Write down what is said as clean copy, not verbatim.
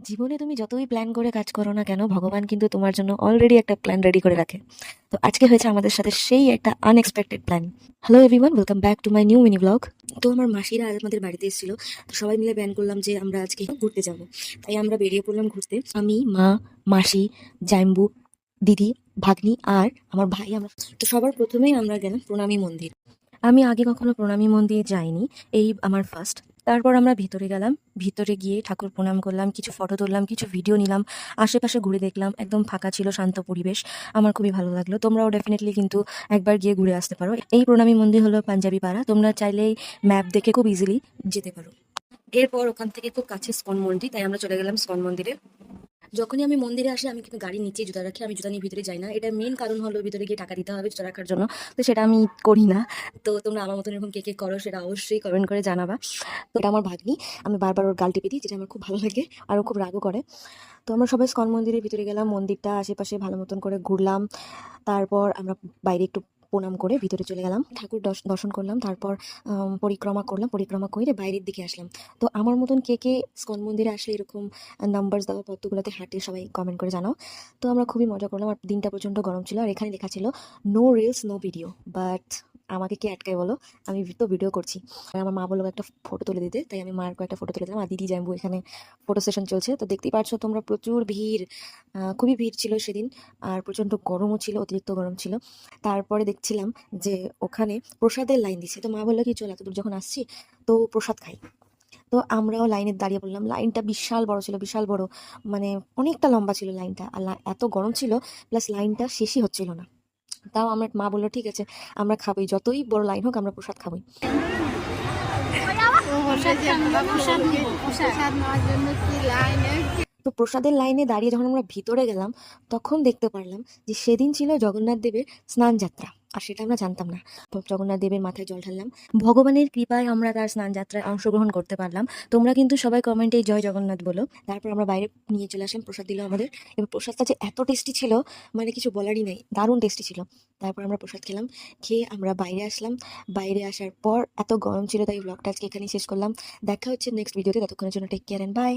জীবনে তুমি যতই প্ল্যান করে কাজ করো না কেন, ভগবান কিন্তু তোমার জন্য অলরেডি একটা প্ল্যান রেডি করে রাখে। তো আজকে হয়েছে আমাদের সাথে সেই একটা unexpected plan. Hello everyone, welcome back to my new mini blog. তো আমার মাসিরা আজ আমাদের বাড়িতে এসেছিল। তো সবাই মিলে প্ল্যান করলাম যে আমরা আজকে ঘুরতে যাব। তাই আমরা বেরিয়ে পড়লাম ঘুরতে, আমি, মা, মাসি, জাইম্বু, দিদি, ভাগ্নি আর আমার ভাই। আমরা তো সবার প্রথমেই আমরা গেলাম প্রণামী মন্দির। আমি আগে কখনো প্রণামী মন্দির যাইনি, এই আমার ফার্স্ট। তারপর আমরা ভিতরে গেলাম, ভিতরে গিয়ে ঠাকুর প্রণাম করলাম, কিছু ফটো তুললাম, কিছু ভিডিও নিলাম, আশেপাশে ঘুরে দেখলাম, একদম ফাঁকা ছিল, শান্ত পরিবেশ। আমার খুবই ভালো লাগলো। তোমরাও ডেফিনেটলি কিন্তু একবার গিয়ে ঘুরে আসতে পারো। এই প্রণামী মন্দির হলো পাঞ্জাবি পাড়া, তোমরা চাইলেই ম্যাপ দেখে খুব ইজিলি যেতে পারো। এরপর ওখান থেকে খুব কাছে স্কন মন্দির, তাই আমরা চলে গেলাম স্কন মন্দিরে। যখনই আমি মন্দিরে আসি আমি কিন্তু গাড়ির নিচে জুতা রাখি, আমি জুতা নিয়ে ভিতরে যাই না। এটার মেন কারণ হলো ভিতরে গিয়ে টাকা দিতে হবে জুতা রাখার জন্য, তো সেটা আমি করি না। তো তোমরা আমার মতন এরকম কে কে করো সেটা অবশ্যই কমেন্ট করে জানাবা। তো এটা আমার ভাগ্নি, আমি বারবার ওর গাল টিপে দিই, যেটা আমার খুব ভালো লাগে আর ও খুব রাগও করে। তো আমরা সবাই স্কন মন্দিরের ভিতরে গেলাম, মন্দিরটা আশেপাশে ভালো মতন করে ঘুরলাম। তারপর আমরা বাইরে একটু প্রণাম করে ভিতরে চলে গেলাম, ঠাকুর দর্শন করলাম। তারপর পরিক্রমা করলাম, পরিক্রমা করে বাইরের দিকে আসলাম। তো আমার মতন কে কে স্কন মন্দিরে আসলে এরকম নাম্বার দেওয়া পথগুলোতে হাঁটে সবাই কমেন্ট করে জানাও। তো আমরা খুবই মজা করলাম, আর দিনটা প্রচণ্ড গরম ছিল। আর এখানে লেখা ছিল no reels no video, but আমাকে কে আটকায় বলো, আমি তো ভিডিও করছি। আর আমার মা বললো একটা ফটো তুলে দিতে, তাই আমি মার কয়েকটা ফটো তুলে দিলাম। আর দিদি জানবো এখানে ফটো সেশন চলছে, তো দেখতেই পারছো তোমরা, প্রচুর ভিড়, খুবই ভিড় ছিল সেদিন। আর প্রচণ্ড গরমও ছিল, অতিরিক্ত গরম ছিল। তারপরে দেখছিলাম যে ওখানে প্রসাদের লাইন দিচ্ছে, তো মা বললো কি চল এতদূর যখন আসছি তো প্রসাদ খাই। তো আমরাও লাইনে দাঁড়িয়ে পড়লাম। লাইনটা বিশাল বড় ছিল, বিশাল বড়, মানে অনেকটা লম্বা ছিল লাইনটা। আর এত গরম ছিল, প্লাস লাইনটা শেষই হচ্ছিল না। তাও আমার মা বললো ঠিক আছে আমরা খাবোই, যতই বড় লাইন হোক আমরা প্রসাদ খাবোই। তো প্রসাদের লাইনে দাঁড়িয়ে যখন আমরা ভিতরে গেলাম, তখন দেখতে পারলাম যে সেদিন ছিল জগন্নাথ দেবের স্নান যাত্রা। আর সেটা আমরা জানতাম না। তো জগন্নাথ দেবের মাথায় জল ঢাললাম, ভগবানের কৃপায় আমরা তার স্নান যাত্রায় অংশগ্রহণ করতে পারলাম। তোমরা কিন্তু সবাই কমেন্টে জয় জগন্নাথ বলো। তারপর আমরা বাইরে নিয়ে চলে আসলাম, প্রসাদ দিল আমাদের। এবার প্রসাদটা যে এত টেস্টি ছিল, মানে কিছু বলারই নেই, দারুণ টেস্টি ছিল। তারপর আমরা প্রসাদ খেলাম, খেয়ে আমরা বাইরে আসলাম। বাইরে আসার পর এত গরম ছিল, তাই ব্লগটা আজকে এখানেই শেষ করলাম। দেখা হচ্ছে নেক্সট ভিডিওতে, ততক্ষণের জন্য টেক কেয়ার এন্ড বাই।